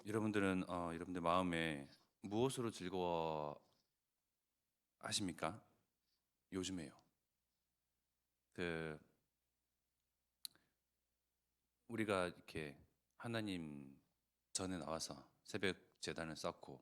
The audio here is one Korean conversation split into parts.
여러분들 마음에 무엇으로 즐거워 하십니까? 요즘에요. 그 우리가 이렇게 하나님 전에 나와서 새벽 제단을 쌓고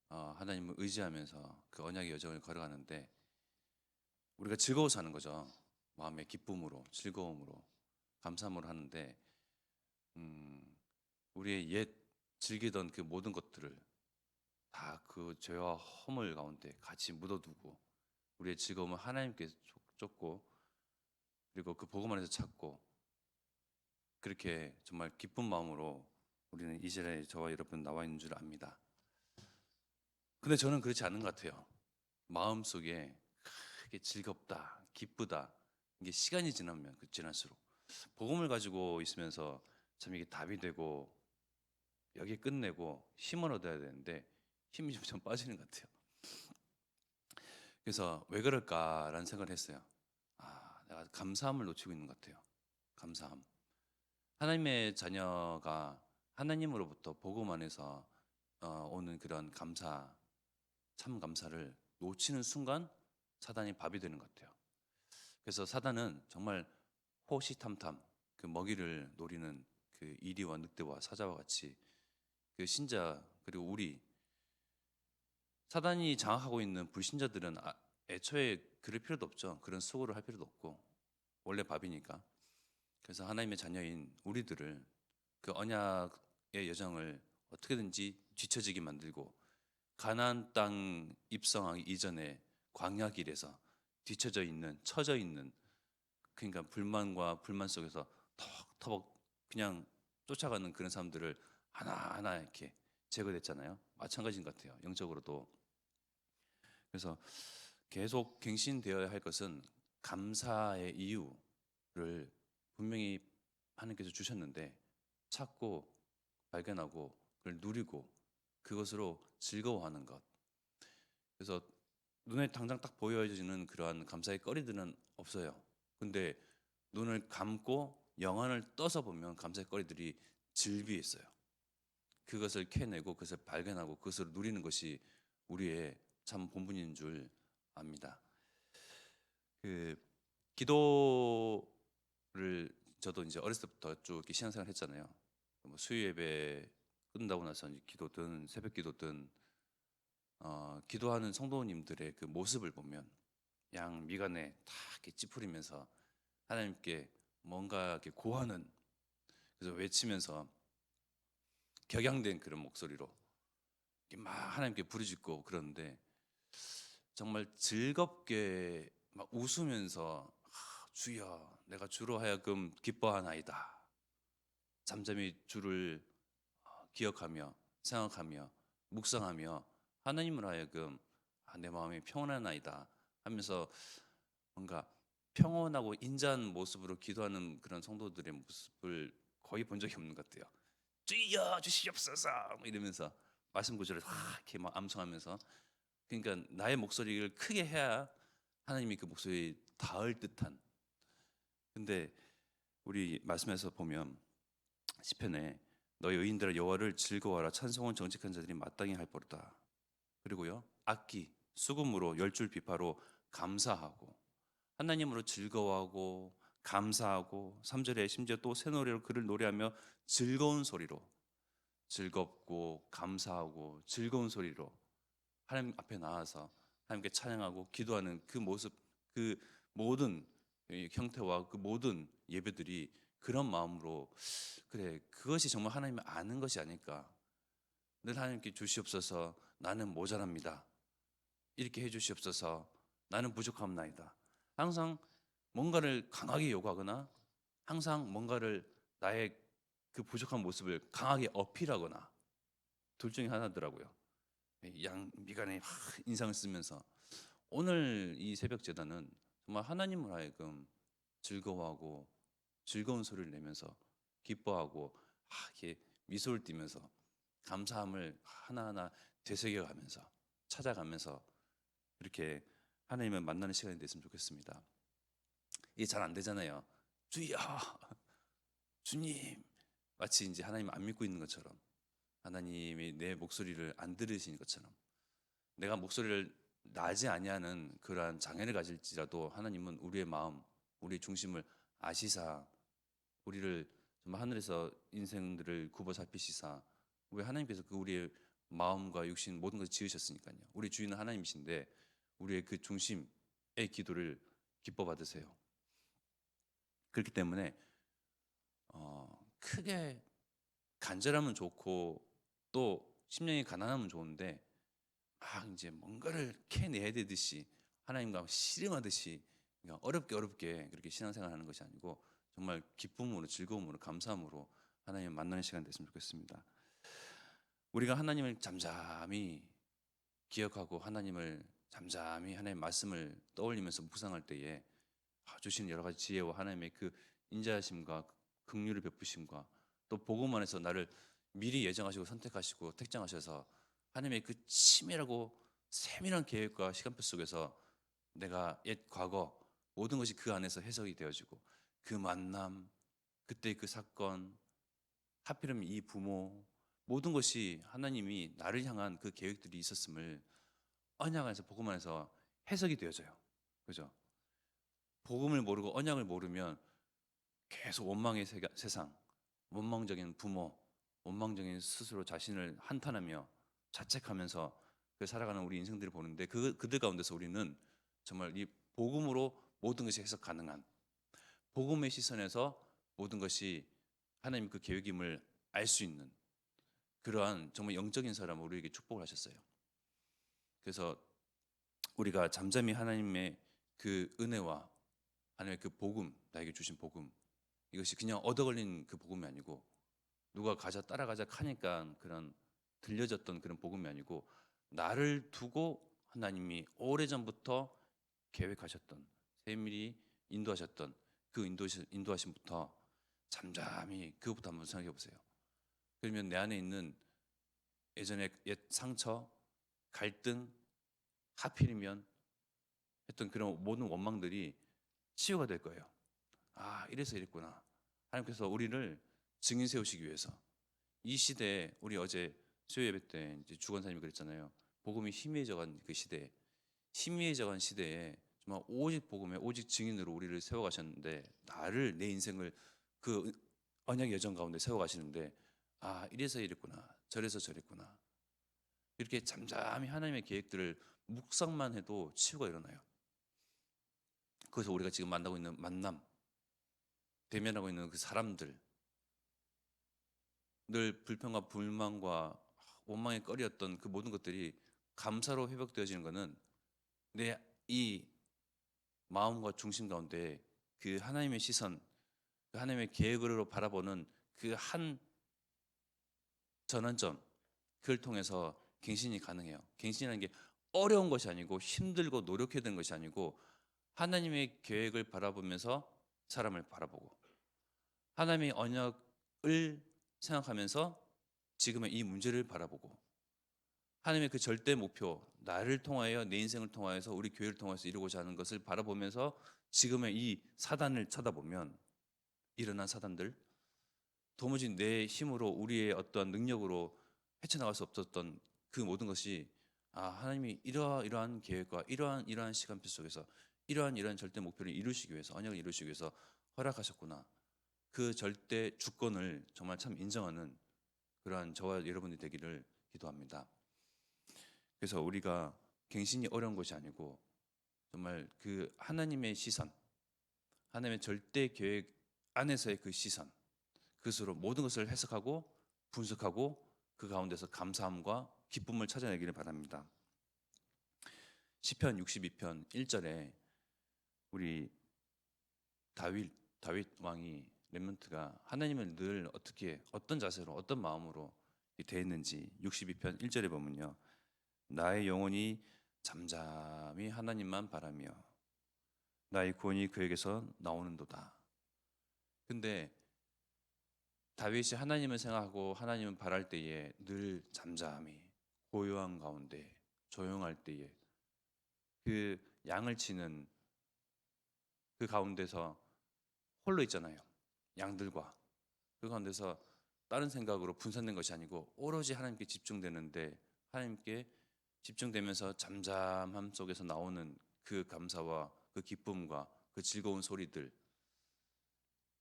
하나님을 의지하면서 그 언약의 여정을 걸어가는데 우리가 즐거워서 하는 거죠. 마음의 기쁨으로, 즐거움으로, 감사함으로 하는데 음, 우리의 옛 즐기던 그 모든 것들을 다 그 죄와 허물 가운데 같이 묻어두고 우리의 즐거움을 하나님께 쫓고 그리고 그 복음 안에서 찾고 그렇게 정말 기쁜 마음으로 우리는 이 자리에 저와 여러분 나와 있는 줄 압니다. 근데 저는 그렇지 않은 것 같아요. 마음속에 크게 즐겁다, 기쁘다. 이게 시간이 지나면 지날수록 복음을 가지고 있으면서 참 이게 답이 되고 여기 끝내고 힘을 얻어야 되는데 힘이 좀 빠지는 것 같아요. 그래서 왜 그럴까라는 생각을 했어요. 내가 감사함을 놓치고 있는 것 같아요. 감사함. 하나님의 자녀가 하나님으로부터 복음 안에서 오는 그런 감사, 참 감사를 놓치는 순간 사단이 밥이 되는 것 같아요. 그래서 사단은 정말 호시탐탐 그 먹이를 노리는 그 이리와 늑대와 사자와 같이 그 신자 그리고 우리 사단이 장악하고 있는 불신자들은 애초에 그럴 필요도 없죠. 그런 수고를 할 필요도 없고 원래 밥이니까. 그래서 하나님의 자녀인 우리들을 그 언약의 여정을 어떻게든지 뒤처지게 만들고 가나안 땅 입성하기 이전에 광야 길에서 뒤처져 있는 처져 있는 그러니까 불만과 불만 속에서 터벅터벅 그냥 쫓아가는 그런 사람들을 하나하나 이렇게 제거됐잖아요. 마찬가지인 것 같아요. 영적으로도. 그래서 계속 갱신되어야 할 것은 감사의 이유를 분명히 하나님께서 주셨는데 찾고 발견하고 그걸 누리고 그것으로 즐거워하는 것. 그래서 눈에 당장 딱 보여지는 그러한 감사의 거리들은 없어요. 근데 눈을 감고 영안을 떠서 보면 감사의 거리들이 즐비해 있어요. 그것을 캐내고 그것을 발견하고 그것을 누리는 것이 우리의 참 본분인 줄 압니다. 그 기도를 저도 이제 어렸을 때부터 쭉 이렇게 신앙생활 했잖아요. 뭐 수요 예배 끝나고 나서 이제 기도든 새벽 기도든 기도하는 성도님들의 그 모습을 보면 양 미간에 다 이렇게 찌푸리면서 하나님께 뭔가 이렇게 고하는 그래서 외치면서 격양된 그런 목소리로 이렇게 막 하나님께 부르짖고 그러는데 정말 즐겁게 막 웃으면서 주여 내가 주로 하여금 기뻐하나이다. 잠잠히 주를 기억하며 생각하며 묵상하며 하나님을 하여금 내 마음이 평온하나이다 하면서 뭔가 평온하고 인자한 모습으로 기도하는 그런 성도들의 모습을 거의 본 적이 없는 것 같아요. 주여 주시옵소서 뭐 이러면서 말씀 구절을 이렇게 막 암송하면서 그러니까 나의 목소리를 크게 해야 하나님이 그 목소리에 닿을 듯한 근데 우리 말씀에서 보면 시편에 너희 의인들아 여호와를 즐거워하라 찬송은 정직한 자들이 마땅히 할 버릇다. 그리고요 악기 수금으로 열줄 비파로 감사하고 하나님으로 즐거워하고 감사하고 3절에 심지어 또 새 노래로 그를 노래하며 즐거운 소리로 즐겁고 감사하고 즐거운 소리로 하나님 앞에 나와서 하나님께 찬양하고 기도하는 그 모습 그 모든 형태와 그 모든 예배들이 그런 마음으로 그래 그것이 정말 하나님을 아는 것이 아닐까 늘 하나님께 주시옵소서 나는 모자랍니다 이렇게 해주시옵소서 나는 부족합나이다 항상 뭔가를 강하게 요구하거나 항상 뭔가를 나의 그 부족한 모습을 강하게 어필하거나 둘 중에 하나더라고요 양 미간에 인상을 쓰면서 오늘 이 새벽 제단은 정말 하나님을 하여금 즐거워하고 즐거운 소리를 내면서 기뻐하고 이렇게 미소를 띠면서 감사함을 하나하나 되새겨가면서 찾아가면서 이렇게 하나님을 만나는 시간이 됐으면 좋겠습니다. 이게 잘 안 되잖아요. 주여, 주님, 마치 이제 하나님 안 믿고 있는 것처럼 하나님이 내 목소리를 안 들으신 것처럼 내가 목소리를 나지 아니하는 그러한 장애를 가질지라도 하나님은 우리의 마음, 우리의 중심을 아시사 우리를 정말 하늘에서 인생들을 굽어 살피시사 왜 하나님께서 그 우리의 마음과 육신 모든 것을 지으셨으니까요. 우리 주인은 하나님이신데 우리의 그 중심의 기도를 기뻐 받으세요. 그렇기 때문에 크게 간절하면 좋고 또 심령이 가난하면 좋은데 막 이제 뭔가를 캐내야 되듯이 하나님과 씨름하듯이 그냥 어렵게 그렇게 신앙생활하는 것이 아니고 정말 기쁨으로 즐거움으로 감사함으로 하나님 만나는 시간 됐으면 좋겠습니다. 우리가 하나님을 잠잠히 기억하고 하나님을 잠잠히 하나님의 말씀을 떠올리면서 묵상할 때에 주신 여러 가지 지혜와 하나님의 그 인자하심과 긍휼을 베푸심과 또 복음 안에서 나를 미리 예정하시고 선택하시고 택정하셔서 하나님의 그 치밀하고 세밀한 계획과 시간표 속에서 내가 옛 과거 모든 것이 그 안에서 해석이 되어지고 그 만남 그때의 그 사건 하필이면 이 부모 모든 것이 하나님이 나를 향한 그 계획들이 있었음을 언약 안에서 복음 안에서 해석이 되어져요. 그죠? 복음을 모르고 언약을 모르면 계속 원망의 세상, 원망적인 부모, 원망적인 스스로 자신을 한탄하며 자책하면서 그 살아가는 우리 인생들을 보는데 그들 가운데서 우리는 정말 이 복음으로 모든 것이 해석 가능한 복음의 시선에서 모든 것이 하나님 그 계획임을 알 수 있는 그러한 정말 영적인 사람을 우리에게 축복을 하셨어요. 그래서 우리가 잠잠히 하나님의 그 은혜와 하나님의 그 복음, 나에게 주신 복음 이것이 그냥 얻어 걸린 그 복음이 아니고 누가 가자 따라가자 하니까 그런 들려졌던 그런 복음이 아니고 나를 두고 하나님이 오래전부터 계획하셨던 세밀히 인도하셨던 그 인도하심부터 잠잠히 그것부터 한번 생각해 보세요. 그러면 내 안에 있는 예전의 옛 상처, 갈등, 하필이면 했던 그런 모든 원망들이 치유가 될 거예요. 아, 이래서 이랬구나. 하나님께서 우리를 증인 세우시기 위해서 이 시대에 우리 어제 수요 예배 때 이제 주권사님이 그랬잖아요. 복음이 희미해져간 그 시대에 희미해져간 시대에 정말 오직 복음에 오직 증인으로 우리를 세워가셨는데 나를 내 인생을 그 언약 여정 가운데 세워가시는데 아 이래서 이랬구나 저래서 저랬구나 이렇게 잠잠히 하나님의 계획들을 묵상만 해도 치유가 일어나요. 그래서 우리가 지금 만나고 있는 만남 대면하고 있는 그 사람들 늘 불평과 불만과 원망에 꺼리었던 그 모든 것들이 감사로 회복되어지는 것은 내 이 마음과 중심 가운데 그 하나님의 시선, 그 하나님의 계획으로 바라보는 그 한 전환점 그걸 통해서 갱신이 가능해요. 갱신이라는 게 어려운 것이 아니고 힘들고 노력해야 되는 것이 아니고 하나님의 계획을 바라보면서 사람을 바라보고 하나님의 언약을 생각하면서 지금의 이 문제를 바라보고 하나님의 그 절대 목표 나를 통하여 내 인생을 통하여서 우리 교회를 통해서 이루고자 하는 것을 바라보면서 지금의 이 사단을 쳐다보면 일어난 사단들 도무지 내 힘으로 우리의 어떠한 능력으로 헤쳐나갈 수 없었던 그 모든 것이 아 하나님이 이러한 계획과 이러한 시간표 속에서 이러한 절대 목표를 이루시기 위해서 언약을 이루시기 위해서 허락하셨구나. 그 절대 주권을 정말 참 인정하는 그러한 저와 여러분이 되기를 기도합니다. 그래서 우리가 갱신이 어려운 것이 아니고 정말 그 하나님의 시선, 하나님의 절대 계획 안에서의 그 시선, 그것으로 모든 것을 해석하고 분석하고 그 가운데서 감사함과 기쁨을 찾아내기를 바랍니다. 시편 62편 1절에 우리 다윗 왕이 렘넌트가 하나님을 늘 어떻게 어떤 자세로 어떤 마음으로 대했는지 62편 1절에 보면요. 나의 영혼이 잠잠히 하나님만 바라며 나의 구원이 그에게서 나오는도다. 근데 다윗이 하나님을 생각하고 하나님을 바랄 때에 늘 잠잠히 고요한 가운데 조용할 때에 그 양을 치는 그 가운데서 홀로 있잖아요. 양들과 그 가운데서 다른 생각으로 분산된 것이 아니고 오로지 하나님께 집중되는데 하나님께 집중되면서 잠잠함 속에서 나오는 그 감사와 그 기쁨과 그 즐거운 소리들,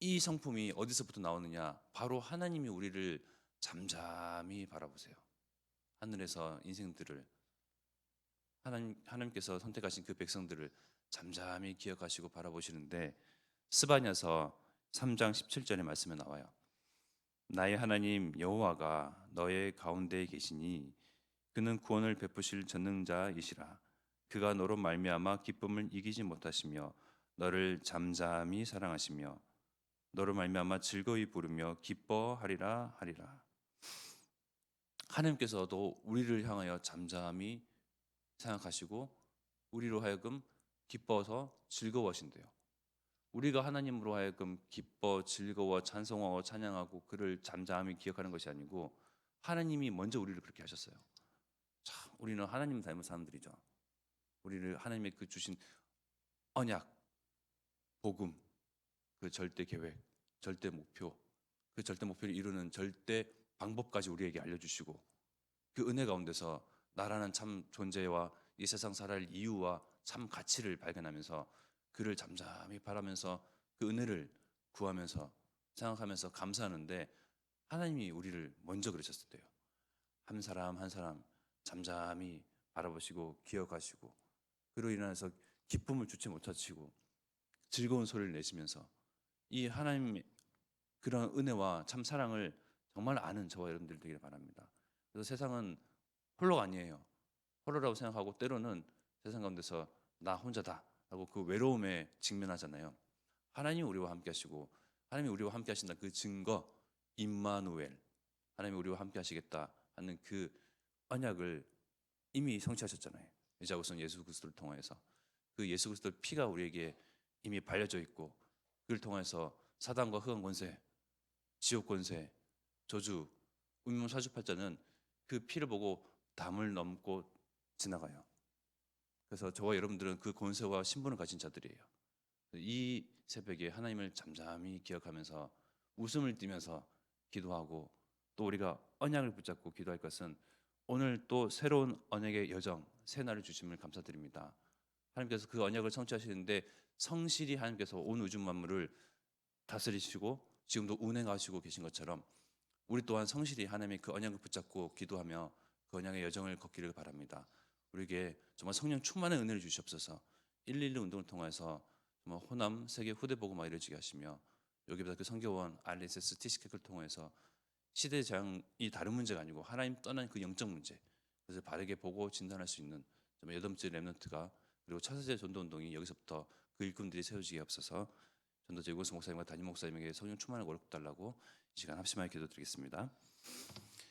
이 성품이 어디서부터 나오느냐? 바로 하나님이 우리를 잠잠히 바라보세요. 하늘에서 인생들을 하나님께서 선택하신 그 백성들을 잠잠히 기억하시고 바라보시는데 스바냐서 3장 17절의 말씀에 나와요. 나의 하나님 여호와가 너의 가운데에 계시니 그는 구원을 베푸실 전능자이시라. 그가 너로 말미암아 기쁨을 이기지 못하시며 너를 잠잠히 사랑하시며 너로 말미암아 즐거이 부르며 기뻐하리라 하리라. 하나님께서도 우리를 향하여 잠잠히 생각하시고 우리로 하여금 기뻐서 즐거워하신대요. 우리가 하나님으로 하여금 기뻐 즐거워 찬송하고 찬양하고 그를 잠잠히 기억하는 것이 아니고 하나님이 먼저 우리를 그렇게 하셨어요. 참 우리는 하나님 닮은 사람들이죠. 우리를 하나님의 그 주신 언약, 복음, 그 절대 계획, 절대 목표, 그 절대 목표를 이루는 절대 방법까지 우리에게 알려주시고 그 은혜 가운데서 나라는 참 존재와 이 세상 살아갈 이유와 참 가치를 발견하면서 그를 잠잠히 바라면서 그 은혜를 구하면서 생각하면서 감사하는데 하나님이 우리를 먼저 그러셨을 때요. 한 사람 한 사람 잠잠히 바라보시고 기억하시고 그로 인해서 기쁨을 주체 못하시고 즐거운 소리를 내시면서 이 하나님의 그런 은혜와 참 사랑을 정말 아는 저와 여러분들 되기를 바랍니다. 그래서 세상은 홀로가 아니에요. 홀로라고 생각하고 때로는 세상 가운데서 나 혼자다라고 그 외로움에 직면하잖아요. 하나님이 우리와 함께 하시고 하나님이 우리와 함께 하신다 그 증거 임마누엘 하나님이 우리와 함께 하시겠다 하는 그 언약을 이미 성취하셨잖아요. 이제 우선 예수 그리스도를 통해서 그 예수 그리스도의 피가 우리에게 이미 발려져 있고 그를 통해서 사단과 흑암 권세, 지옥 권세, 저주, 운명 사주팔자는 그 피를 보고 담을 넘고 지나가요. 그래서 저와 여러분들은 그 권세와 신분을 가진 자들이에요. 이 새벽에 하나님을 잠잠히 기억하면서 웃음을 띠면서 기도하고 또 우리가 언약을 붙잡고 기도할 것은 오늘 또 새로운 언약의 여정, 새 날을 주심을 감사드립니다. 하나님께서 그 언약을 성취하시는데 성실히 하나님께서 온 우주 만물을 다스리시고 지금도 운행하시고 계신 것처럼 우리 또한 성실히 하나님의 그 언약을 붙잡고 기도하며 그 언약의 여정을 걷기를 바랍니다. 우리에게 정말 성령 충만한 은혜를 주시옵소서. 111 운동을 통해서 정말 호남 세계 후대 복음화 이루어지게 하시며 여기보다 그 선교원 RSS 티시켓을 통해서 시대장이 다른 문제가 아니고 하나님 떠난 그 영적 문제 그래서 바르게 보고 진단할 수 있는 정말 여덟째 렘넌트가 그리고 차세대 전도운동이 여기서부터 그 일꾼들이 세워지게 없어서 전도자 유건수 목사님과 담임 목사님에게 성령 충만을 어렵게 달라고 이 시간 합심하여 기도드리겠습니다.